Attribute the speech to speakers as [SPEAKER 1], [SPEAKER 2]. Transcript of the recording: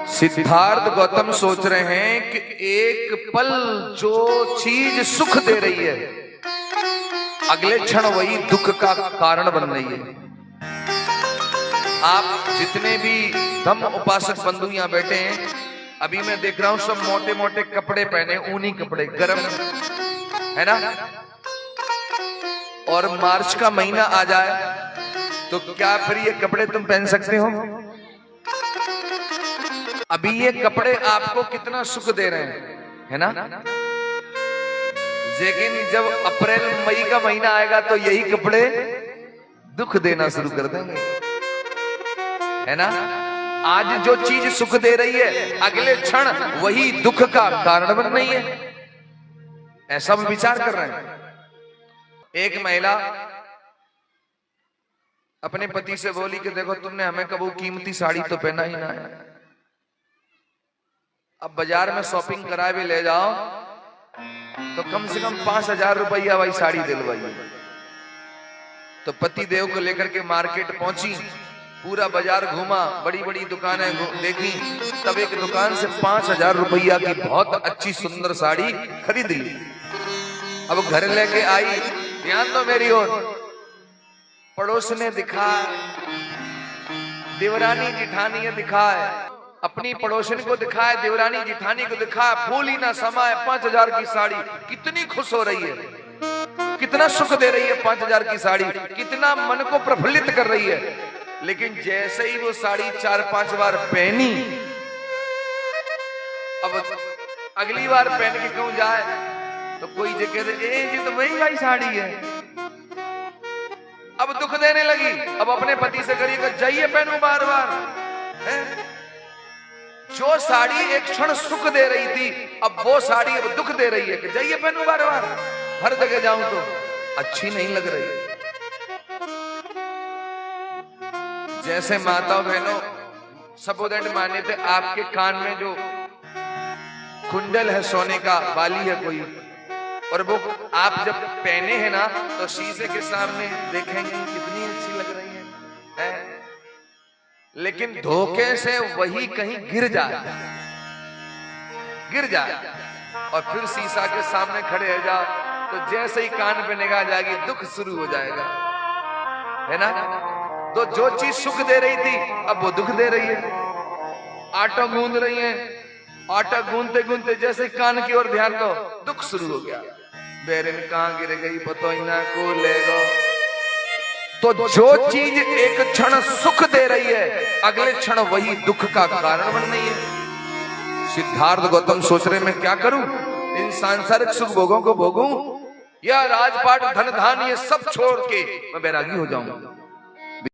[SPEAKER 1] सिद्धार्थ गौतम सोच रहे हैं कि एक पल जो चीज सुख दे रही है अगले क्षण वही दुख का कारण बन रही है। आप जितने भी धम्म उपासक बंधु यहां बैठे हैं, अभी मैं देख रहा हूं सब मोटे मोटे कपड़े पहने, ऊनी कपड़े, गर्म है ना। और मार्च का महीना आ जाए तो क्या फिर ये कपड़े तुम पहन सकते हो? अभी ये कपड़े आपको कितना सुख दे रहे हैं, है ना। लेकिन जब अप्रैल मई का महीना आएगा तो यही कपड़े दुख देना शुरू कर देंगे, है ना। आज जो चीज सुख दे रही है अगले क्षण वही दुख का कारण बन रही है। ऐसा भी विचार कर रहे हैं। एक महिला अपने पति से बोली कि देखो तुमने हमें कभी कीमती साड़ी तो पहना ही ना है, अब बाजार में शॉपिंग करा भी ले जाओ तो कम से कम 5,000 रुपया भाई साड़ी दिलवाई। तो पति देव को लेकर के मार्केट पहुंची, पूरा बाजार घूमा, बड़ी बड़ी दुकानें देखी, तब एक दुकान से 5,000 रुपया की बहुत अच्छी सुंदर साड़ी खरीद ली। अब घर लेके आई, ध्यान दो मेरी ओर, पड़ोस ने दिखा, देवरानी जिठानी दिखाए, अपनी पड़ोसन को दिखाए, देवरानी जिठानी को दिखाए, फूल ही ना समाए 5,000 की साड़ी। कितनी खुश हो रही है, कितना सुख दे रही है 5,000 की साड़ी, कितना मन को प्रफुल्लित कर रही है। लेकिन जैसे ही वो साड़ी 4-5 बार पहनी, अब अगली बार पहन के क्यों जाए तो कोई जो कह दे ये तो वही भाई साड़ी है। अब दुख देने लगी। अब अपने पति से करिएगा जाइए पहनूं बार बार, है? जो साड़ी एक क्षण सुख दे रही थी अब वो साड़ी अब दुख दे रही है कि जाइए पहनूं बार बार, हर जगह जाऊं तो अच्छी नहीं लग रही। जैसे माताओं बहनों सपोदेंट माने थे, आपके कान में जो कुंडल है सोने का, बाली है कोई, और वो आप जब पहने हैं ना तो शीशे के सामने देखेंगे कितनी अच्छी लग रही है? लेकिन धोखे से वही कहीं गिर जाए और फिर शीशा के सामने खड़े हो जाओ तो जैसे ही कान पे निगाह जाएगी दुख शुरू हो जाएगा, है ना। तो जो चीज सुख दे रही थी अब वो दुख दे रही है। आटा गूंद रही है, आटा गूंदते गूंदते जैसे कान की ओर ध्यान दो दुख शुरू हो गया, बेरन कहां गिर गई पतो ही ना को ले गो। तो जो चीज एक क्षण सुख दे रही है अगले क्षण वही दुख का कारण बन रही है। सिद्धार्थ गौतम सोच रहे मैं क्या करूं, इन सांसारिक सुख भोगों को भोगूं या राजपाट धन धान ये सब छोड़ के मैं बैरागी हो जाऊं।